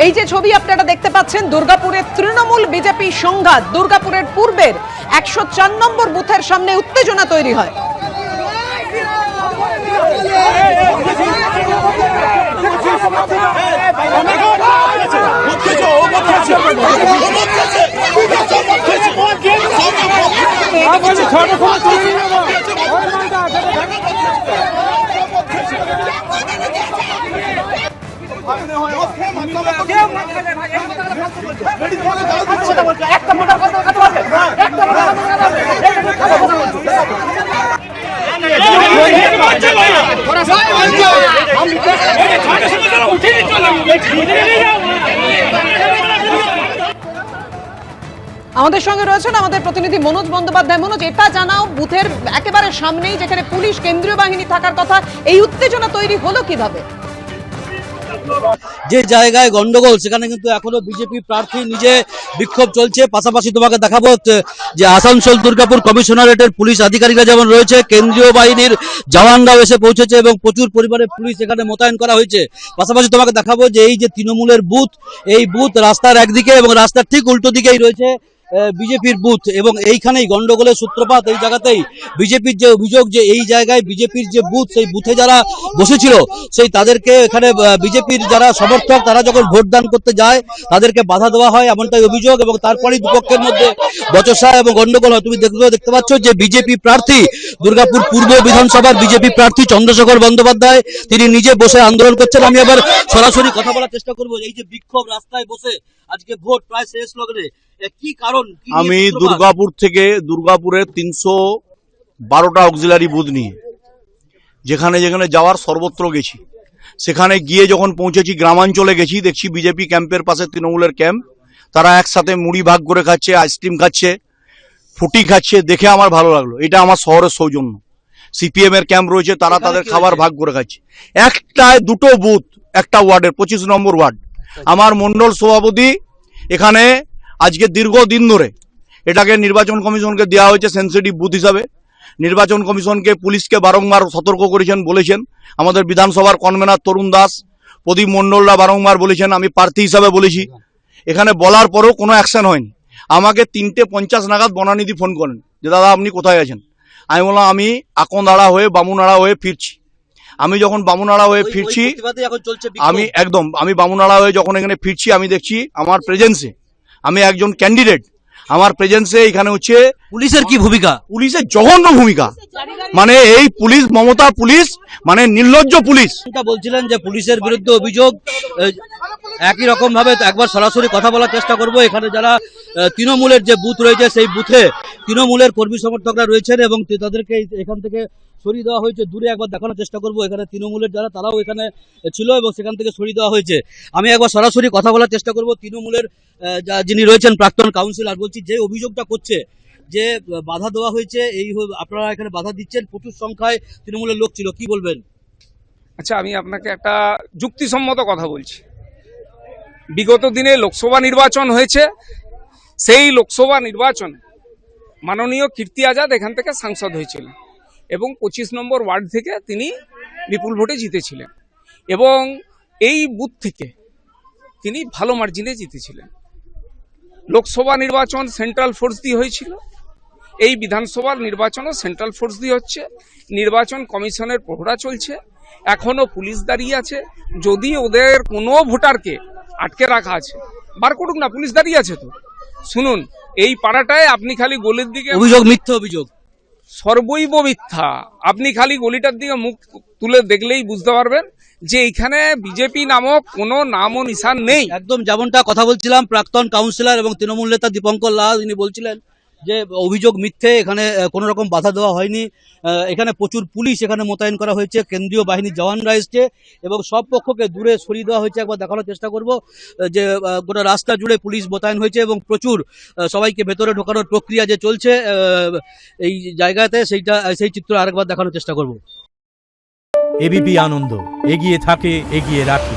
এই যে ছবি আপনারা দেখতে পাচ্ছেন, দুর্গাপুরের তৃণমূল বিজেপি সংঘাত। দুর্গাপুরের পূর্বের 104 নম্বর বুথের সামনে উত্তেজনা তৈরি হয়। আমাদের সঙ্গে রয়েছেন আমাদের প্রতিনিধি মনোজ বন্দ্যোপাধ্যায়। মনোজ, এটা জানাও, বুথের একেবারে সামনেই যেখানে পুলিশ কেন্দ্রীয় বাহিনী থাকার কথা, এই উত্তেজনা তৈরি হলো কিভাবে? যে জায়গায় গন্ডগোল সেখানে কিন্তু এখনো বিজেপি প্রার্থী নিজে বিক্ষোভ চলছে। পাশাপাশি তোমাকে দেখাবো যে আসানসোল দুর্গাপুর কমিশনারেটের পুলিশ আধিকারিকরা যেমন রয়েছে, কেন্দ্রীয় বাহিনীর জওয়ানরাও এসে পৌঁছেছে এবং প্রচুর পরিমাণে পুলিশ এখানে মোতায়েন করা হয়েছে। পাশাপাশি তোমাকে দেখাবো যে এই যে তৃণমূলের বুথ, এই বুথ রাস্তার একদিকে এবং রাস্তার ঠিক উল্টো দিকেই রয়েছে বিজেপির বুথ, এবং এইখানেই গন্ডগোলের সূত্রপাত। এই জায়গাতেই বিজেপির যে অভিযোগ যে এই জায়গায় বিজেপির যে বুথ, সেই বুথে যারা বসেছিল সেই তাদেরকে এখানে বিজেপির যারা সমর্থক তারা যখন ভোট দান করতে যায় তাদেরকে বাধা দেওয়া হয়, এমনটাই অভিযোগ। এবং তারপরেই দুপক্ষের মধ্যে বচসা এবং গন্ডগোল হয়। তুমি দেখতে পাচ্ছ যে বিজেপি প্রার্থী, দুর্গাপুর পূর্ব বিধানসভার বিজেপি প্রার্থী চন্দ্রশেখর বন্দ্যোপাধ্যায় তিনি নিজে বসে আন্দোলন করছেন। আমি আবার সরাসরি কথা বলার চেষ্টা করবো। এই যে বিক্ষোভ, রাস্তায় বসে আজকে ভোট প্রায় শেষ লগ্নে, কি কারণ? আমি দুর্গাপুর থেকে দুর্গাপুরের 312টা অক্সিলারি বুথ নিয়ে যেখানে যেখানে যাওয়ার সর্বত্র গেছি। সেখানে গিয়ে যখন পৌঁছেছি, গ্রামাঞ্চলে গেছি, দেখছি বিজেপি ক্যাম্পের পাশে তৃণমূলের ক্যাম্প। তারা একসাথে মুড়ি ভাগ করে খাচ্ছে, আইসক্রিম খাচ্ছে, ফুটি খাচ্ছে। দেখে আমার ভালো লাগলো। এটা আমার শহরের সৌজন্য। সিপিএম এর ক্যাম্প রয়েছে, তারা তাদের খাবার ভাগ করে খাচ্ছে। একটায় দুটো বুথ, একটা ওয়ার্ডের 25 নম্বর ওয়ার্ড। আমার মন্ডল সভাপতি এখানে আজকে দীর্ঘদিন ধরে এটাকে নির্বাচন কমিশনকে দেওয়া হয়েছে সেন্সিটিভ বুথ হিসাবে। নির্বাচন কমিশনকে, পুলিশকে বারংবার সতর্ক করেছেন, বলেছেন। আমাদের বিধানসভার কনভেনার তরুণ দাস, প্রদীপ মণ্ডলরা বারংবার বলেছেন, আমি প্রার্থী হিসাবে বলেছি। এখানে বলার পরেও কোনো অ্যাকশন হয়নি। আমাকে 3:50 নাগাদ বনানিধি ফোন করেন যে দাদা আপনি কোথায় আছেন। আমি বললাম আমি আকন্দাড়া হয়ে বামুনাড়া হয়ে ফিরছি। আমি যখন বামুনাড়া হয়ে ফিরছি, আমি বামুনাড়া হয়ে যখন এখানে ফিরছি, আমি দেখছি আমার প্রেজেন্সে, আমি একজন ক্যান্ডিডেট, আমার প্রেজেন্সে এখানে হচ্ছে পুলিশের কি ভূমিকা? পুলিশের জঘন্য ভূমিকা। মানে এই পুলিশ, মমতা পুলিশ, মানে নির্লজ্জ পুলিশ। বলছিলেন যে পুলিশের বিরুদ্ধে অভিযোগ, একই রকম ভাবে একবার সরাসরি কথা বলার চেষ্টা করব। এখানে যারা তৃণমূলের যে বুথ রয়েছে সেই বুথে তৃণমূলের কর্মী সমর্থকরা রয়েছেন এবং তাদেরকে এখান থেকে সরিয়ে দেওয়া হয়েছে। দূরে একবার দেখানোর চেষ্টা করব। এখানে তৃণমূলের যারা তারাও এখানে ছিল এবং সেখান থেকে সরিয়ে দেওয়া হয়েছে। আমি একবার সরাসরি কথা বলার চেষ্টা করব তৃণমূলের যিনি রয়েছেন প্রাক্তন কাউন্সিলর। বলছি, যে অভিযোগটা করছে যে বাধা দেওয়া হয়েছে, এই আপনারা এখানে বাধা দিচ্ছেন, প্রচুর সংখ্যায় তৃণমূলের লোক ছিল, কি বলবেন? আচ্ছা, আমি আপনাকে একটা যুক্তিসম্মত কথা বলছি। বিগত দিনে লোকসভা নির্বাচন হয়েছে। সেই লোকসভা নির্বাচনে মাননীয় কীর্তি আজাদ এখান থেকে সাংসদ হয়েছিলেন এবং 25 নম্বর ওয়ার্ড থেকে তিনি বিপুল ভোটে জিতেছিলেন এবং এই বুথ থেকে তিনি ভালো মার্জিনে জিতেছিলেন। লোকসভা নির্বাচন সেন্ট্রাল ফোর্স দিয়ে হয়েছিল, এই বিধানসভার নির্বাচনও সেন্ট্রাল ফোর্স দিয়ে হচ্ছে। নির্বাচন কমিশনের প্রহরা চলছে, এখনো পুলিশ দাঁড়িয়ে আছে। যদি ওদের কোনো ভোটারকে আটকে রাখা আছে, বার করুক না, পুলিশ দাঁড়িয়ে আছে তো। শুনুন, এই পাড়াটায় আপনি খালি গলির দিকে অভিযোগ, মিথ্যা অভিযোগ, সর্বৈব মিথ্যা। আপনি খালি গলিটার দিকে মুখ তুলে দেখলেই বুঝতে পারবেন যে এখানে বিজেপি নামক কোনো নাম ও নিশান নেই। একদম যেমনটা কথা বলছিলাম প্রাক্তন কাউন্সিলর এবং তৃণমূল নেতা দীপঙ্কর লাল, তিনি বলছিলেন যে অভিযোগ মিথ্যে, এখানে কোনো রকম বাধা দেওয়া হয়নি। এখানে প্রচুর পুলিশ এখানে মোতায়েন করা হয়েছে, কেন্দ্রীয় বাহিনীর জওয়ানরা এসছে এবং সব পক্ষকে দূরে সরিয়ে দেওয়া হয়েছে। একবার দেখানোর চেষ্টা করব যে গোটা রাস্তা জুড়ে পুলিশ মোতায়েন হয়েছে এবং প্রচুর সবাইকে ভেতরে ঢোকানোর প্রক্রিয়া যে চলছে এই জায়গাতে, সেই চিত্র আরেকবার দেখানোর চেষ্টা করব। এবিপি আনন্দ, এগিয়ে থাকে, এগিয়ে রাখে।